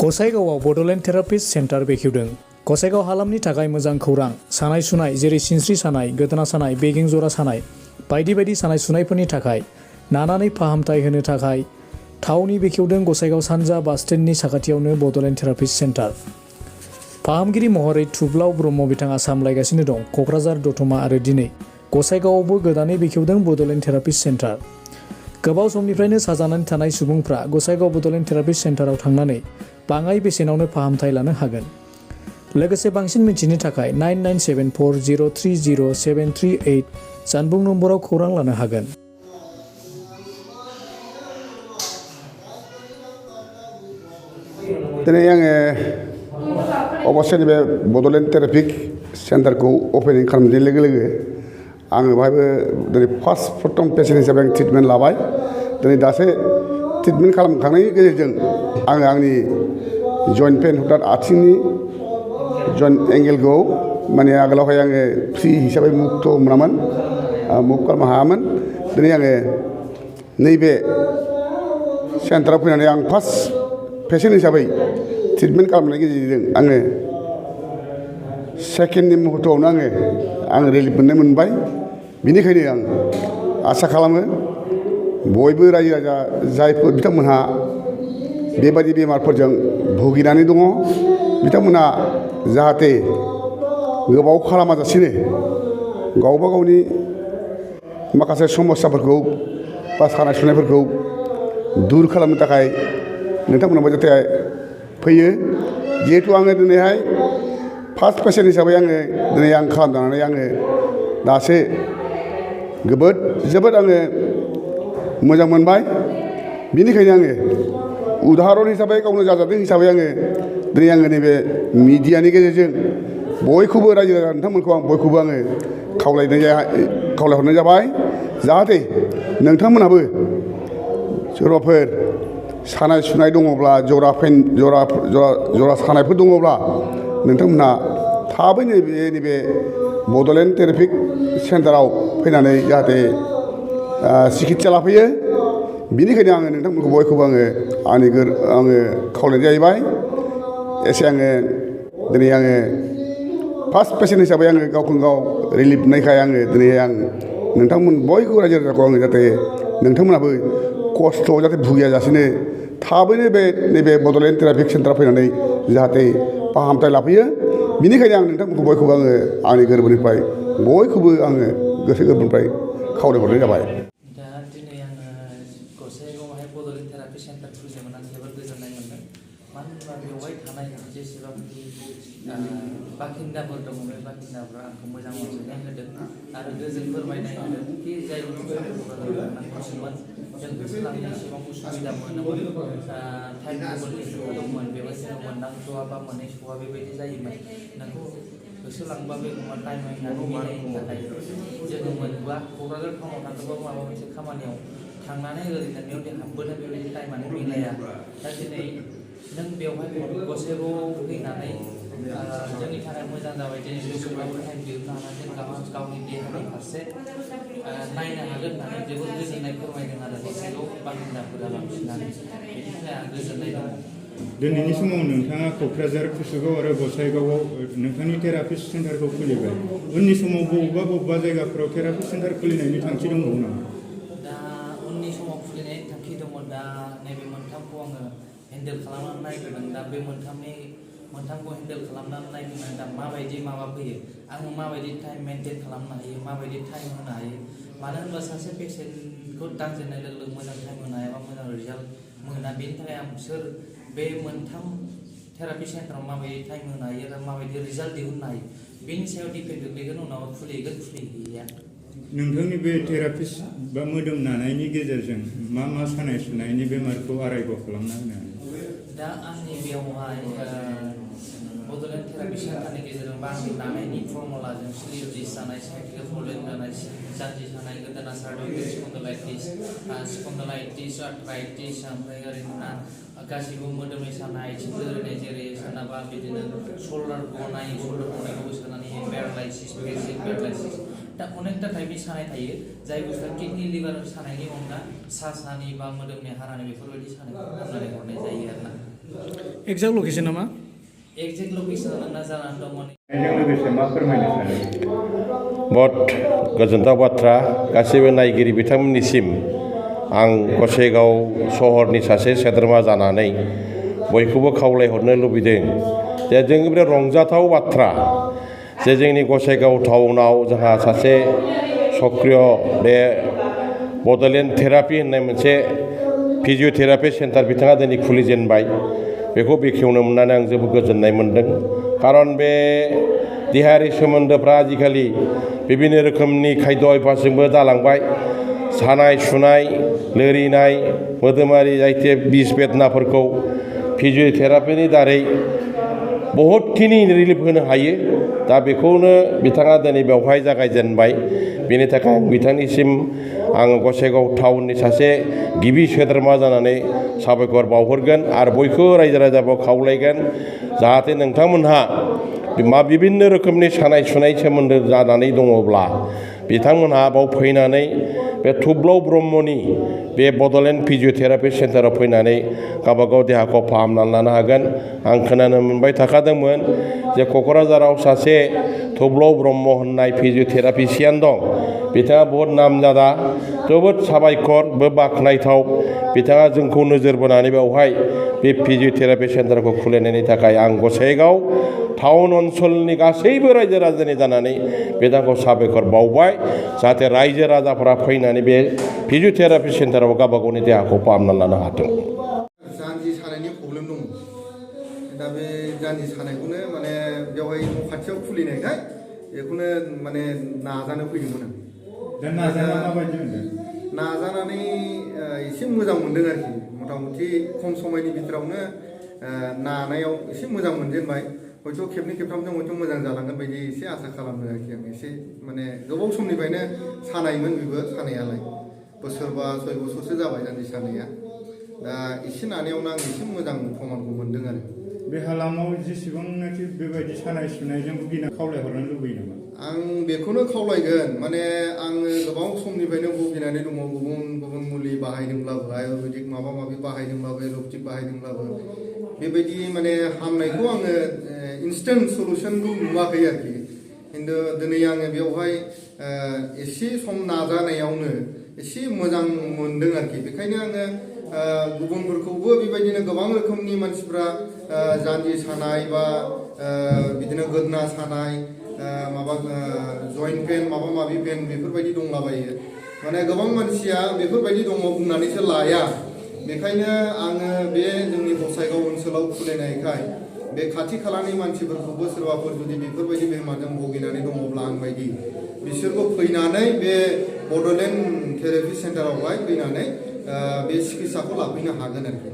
गसाइगावआव Bodoland therapist centre बेखेवदों। Gossaigaon हालामनि थाखाय मोजां खौरां। सानाय सुनाय जेरै सिनस्रि सानाय, गोदोना सानाय, बेगें जरा सानाय बायदि बायदि सानाय सुनायफोरनि थाखाय नानानै फाहामथाय होनो थाखाय थावनि बेखेवदों गसाइगाव सानजा बास स्टेन्डनि साखाथियावनो बड'लेण्ड थेरापिस्ट सेन्टार। फाहामगिरि महरै थुब्लाव ब्रह्म बिथाङा सामलायगासिनो दं। क'क्राझार, दतमा आरो दिनै गसाइगावआवबो गोदानै बेखेवदों बड'लेण्ड थेरापिस्ट सेन्टार। गोबाव समनिफ्रायनो साजानानै थानाय सुबुंफ्रा गसाइगाव बड'लेण्ड थेरापिस्ट सेन्टाराव थांनानै बाङाय बेसेनावनो फाहामथाय लानो हागोन। लोगोसे बांसिन मिथिनो थाखाय 9974030738 जानबुं नम्बराव खौरां लानो हागोन। दिनै आङो अबस्से नैबे बड'लेण्ड थेरापिक सेन्टारखौ अपेनिं खालामनाय लोगो लोगो आङो बाहायबो दिनै प्रथम पेसेन्ट हिसाबै आं ट्रिटमेन्ट लाबाय। दिनै दासो ट्रिटमेन्ट खालामखांनायनि गेजेरजों आङो आंनि जइन्ट पेन हथात आथिंनि जइन्ट एंगेलखौ माने आगोलावहाय आङो फ्रि हिसाबै मुक्त मोनामोन, मुभ खालामनो हायामोन। दिनै आङो नैबे सेन्टाराव फैनानै आं फार्स्ट पेसेन्ट हिसाबै ट्रिटमेन्ट खालामनायनि गेजेरजों आङो सेकेन्डनि मुहुर्तआवनो आङो रिलिफ मोनबाय। बिनिखायनो आं आसा खालामो बयबो रायजो राजा जायफोर बिथांमोनहा बेबायदि बेमारफोरजों भुगिनानै दङ बिथांमोनहा जाहाथे गोबाव खालामाजासिनो गावबा गावनि माखासे समस्याफोरखौ बा सानाय सुनायफोरखौ दुर खालामनो थाखाय नोंथांमोनाबो जाहाथे फैयो। जिहेतु आङो दिनैहाय फार्स्ट पेसेन्ट हिसाबै दिनै आं खालामजानानै आङो दासो जोबोद आङो मोजां मोनबाय। बिनिखायनो आङो उदाहरन हिसाबै गावनो जाजादों हिसाबै दिनै नैबे मिडियानि गेजेरजों बयखौबो रायजो राजा नोंथांमोनखौ बयखौबो खावलायहरनाय जाबाय जाहाथे नोंथांमोनहाबो सोरबाफोर सानाय सुनाय दङब्ला जरा सानायफोर दङब्ला नोंथांमोनहा थाबैनो नैबे बड'लेण्ड थेरापिक सेन्टाराव फैनानै जाहाथे सिकित्सा लाफैयो। बिनिखायनो आङो नोंथांमोनखौ बयखौबो आङो खावलायनाय जाहैबाय। एसे दिनै फार्स्ट पेसेन्ट हिसाबै गावखौनो गाव रिलिफ मोननायखाय दिनै नोंथांमोन बयखौबो रायजो राजाखौ जाहाथे नोंथांमोनाबो खस्थ'आव जाहाथे भुगियाजासिनो थाबैनो नैबे बड'लेण्ड थेरापिक सेन्टाराव फैनानै जाहाथे फाहामथाय लाफैयो। बिनिखायनो आं नोंथांमोनखौ बयखौबो आंनि गोरबोनिफ्राय बयखौबो गोसो गोरबोनिफ्राय खावलायहरनाय जाबाय। दा दिनै गसाइगावआवहाय बड'लेण्ड थेरापि सेन्टार खुलिदोंमोन। आं जोबोद गोजोननाय मोनदों। मानो होनबा बेवहाय थानाय जेसेबांखि बाखिन्दाफोर दङ बे बाखिन्दाफोरा आंखौ मोजां अनसायनाय होदों आरो गोजोन फोरमायनाय होदों कि जाय बुस्थुफोरखौमोन जों होसोलांनो एसेबां उसुबिदा मोनोमोन, टाइम टेबोलनि खोथा दंमोन, बेवहाय जोङो मोननांस'आ बा मोनहैस'आ बेबायदि जायोमोन। नोंखौ होसोलांबा बे एखमबा टाइम होनानै मिलायनि थाखाय जोङो मोनबा क'क्राझार टाउनाव थाङोबा माबा मोनसे खामानियाव थांनानै ओरैनो बेयाव हाबबोनो बेबायदि टाइमानो मिलाया। दा दिनै नों बेवहाय गसाइगावआव फैनानै जोंनि थाखाय मोजां जाबाय। दिनै गोसोब्लाबो टाइम दिहुननो हानानै गावनि देहानि फारसे नायनो हागोन होननानै जोबोद गोजोननाय फोरमायदों आरो गसाइगाव बाखिन्दाफोरा बांसिनानो। बेनि थाखाय आं गोजोननाय दङ। दिनैनि समाव नोंथाङा क'क्राझार, कुसुगाव आरो गसाइगावआव नोंथांनि थेरापिस्ट सेन्टारखौ खुलिबाय। उननि समाव बबेबा जायगाफोराव थेरापिस्ट सेन्टार खुलिनायनि थांखि दंबावो नामा? दा उननि समाव खुलिनायनि थांखि दङ। दा नैबे मोनथामखौ आङो हेन्डेल खालामनानै नायग्रोदों। दा बे मोनथामखौ हेन्डेल खालामनानै नायग्रोनानै दा माबायदि माबा फैयो, आङो माबायदि टाइम मेनटेन खालामनो हायो, माबायदि टाइम होनो हायो। मानो होनबा सासे पेसेन्टखौ दांजेननाय लोगो लोगो मोजां टाइम होनो हायाबा मोजां रिजाल्ट मोना। बेनि थाखाय आं बे मोनथाम थेरापि सेन्टाराव माबायदि टाइम होनो हायो आरो माबायदि रिजाल्ट दिहुननो हायो बेनि सायाव दिपेन्ड गोग्लैगोन उनाव खुलिहैया। नोंथांनि बे थेरापिस्ट बा मोदोम नानायनि गेजेरजों मा सानाय सुनायनि बेमारखौ आरायग' खालामना होनो हायो? दा आंनि बेवहाय बड'लेण्ड थेरापि सेन्टारनि गेजेरजों बा आंनि नानायनि फर्मुलाजों स्लिप जानाय, साइटिकेल प्रब्लेम जानाय, जानजि सानाय, गोदोना सानाय, स्पन्डलाइटिस, आर्थराइटिस, ओमफ्राय ओरैनो गासिबो मोदोमनि सानाय, आथिं लोरिनाय, जेरै सोरनाबा बिदिनो शल्डार गनायखौबो सोनानै पेरालाइसिस, बेसिक पेरालाइसिस। दा अनेकथा टाइपनि सानाय थायो जाय बुस्थुआ किडनि लिभार सानायनि अनगा सानि बा मोदोमनि हारानि बेफोरबायदि सानायखौ फाहामनानै हरनाय जायो आरोना। एक्जाक्ट लकेसन नामा? एक्जेक्ट लकेसना नोंना जानानै दं माने बेजों लोगोसे मा फोरमायनो सानो? बहुत गोजोनथाव बाथ्रा गासैबो नायगिरि बिथांमोननिसिम आं गसाइगाव सहरनि सासे सोद्रोमा जानानै बयखौबो खावलायहरनो लुबैदों जे जोंनि बे रंजाथाव बाथ्रा जे जोंनि गसाइगाव टाउनाव जोंहा सासे सक्रिय बे बड'लेण्ड थेरापि होननाय मोनसे फिजिअथेरापि सेन्टार बिथाङा दिनै खुलिजेनबाय बेखौ बेखेवनो मोननानै आं जोबोद गोजोननाय मोनदों खारन बे देहायारि सोमोन्दोफ्रा आजिखालि बिभिन्न रोखोमनि खायद' अयभासजोंबो जालांबाय सानाय सुनाय लोरिनाय मोदोमारि जायखिजाया बिस बेदनाफोरखौ फिजिअथेरापिनि दारै बहुतखिनि रिलिफ होनो हायो दा बेखौनो बिथाङा दिनै बेवहाय जागायजेनबाय बेनि थाखाय बिथांनिसिम आङो गसाइगाव टाउननि सासे गिबि सोद्रोमा जानानै साबायखर बावहरगोन आरो बयखौबो रायजो राजाखौ खावलायगोन जाहाथे नोंथांमोनहा बिभिन्न रोखोमनि सानाय सुनाय सोमोन्दो जानानै दङब्ला बिथांमोनहा बाव फैनानै बे थुब्लाव ब्रह्मनि बे बड'लेण्ड फिजिअथेरापि सेन्टाराव फैनानै गावबागाव देहाखौ फाहामनानै लानो हागोन आं खोनानो मोनबाय थाखादोंमोन जे क'क्राझाराव सासे थुब्लाव ब्रह्म होननाय फिजिअथेरापिस्टियान दं बिथाङा बहुत नामजादा जोबोद साबायखर बाख्नायथाव बिथाङा जोंखौ नोजोर बोनानै बेवहाय बे फिजिअथेरापि सेन्टारखौ खुलिनायनि थाखाय आं गसाइगाव टाउन ओनसोलनि गासैबो रायजो राजानि जानानै बिथांखौ साबायखर बावबाय जाहाथे रायजो राजाफोरा फैनानै बे फिजिअथेरापि सेन्टाराव गावबा गावनि देहाखौ फाहामनानै लानो हाथों। जानजि सानायनि प्रब्लेम दङ दा बे जानजि सानायखौनो माने बेवहाय न' खाथियाव खुलिनायखाय बेखौनो माने नाजानो फैदोंमोन आं दा नाजाना माबायदि मोनदों? नाजानानै एसे मोजां मोनदों आरोखि मथा मथि खम समायनि भितरावनो नानायाव एसे मोजां मोनजेनबाय हयथ' खेबनै खेबथामजों हयथ' मोजां जालांगोन बायदि एसे आसा खालामदों आरोखि आं एसे माने गोबाव समनिफ्रायनो सानायमोन बेबो सानायालाय बोसोरबा 6 बोसोरसो जाबाय जानजि सानाया दा एसे नानायावनो आं एसे मोजां प्रमानखौ मोनदों आरो बे हालामाव जेसेबांनाखि बेबायदि सानाय सुनायजों भुगिना खावलायहरनो लुबैयो नामा? आं बेखौनो खावलायगोन माने आङो गोबां समनिफ्रायनो भुगिनानै दङ गुबुन गुबुन मुलि बाहायदोंब्लाबो आयुर्वेदिक माबा माबि बाहायदोंब्लाबो एल'पेथिक बाहायदोंब्लाबो बेबायदि माने हामनायखौ आङो इन्स्टेन्ट सलुसनखौ नुवाखै आरोखि खिन्थु दिनै आङो बेवहाय एसे सम नाजानायावनो एसे मोजां मोनदों आरोखि बेखायनो आङो गुबुनफोरखौबो बेबायदिनो गोबां रोखोमनि मानसिफ्रा जानजि सानाय बा बिदिनो गोदना सानाय माबा जइन्ट पेन माबा माबि पेन बेफोरबायदि दंलाबायो माने गोबां मानसिया बेफोरबायदि दङ बुंनानैसो लाया बेखायनो आङो बे जोंनि गसाइगाव ओनसोलाव खुलिनायखाय बे खाथि खालानि मानसिफोरखौबो सोरबाफोर जुदि बेफोरबायदि बेमारजों भुगिनानै दङब्ला आं बायदि बिसोरखौ फैनानै बे बड'लेण्ड थेरापि सेन्टारावहाय फैनानै बे सिकित्साखौ लाफैनो हागोन आरोखि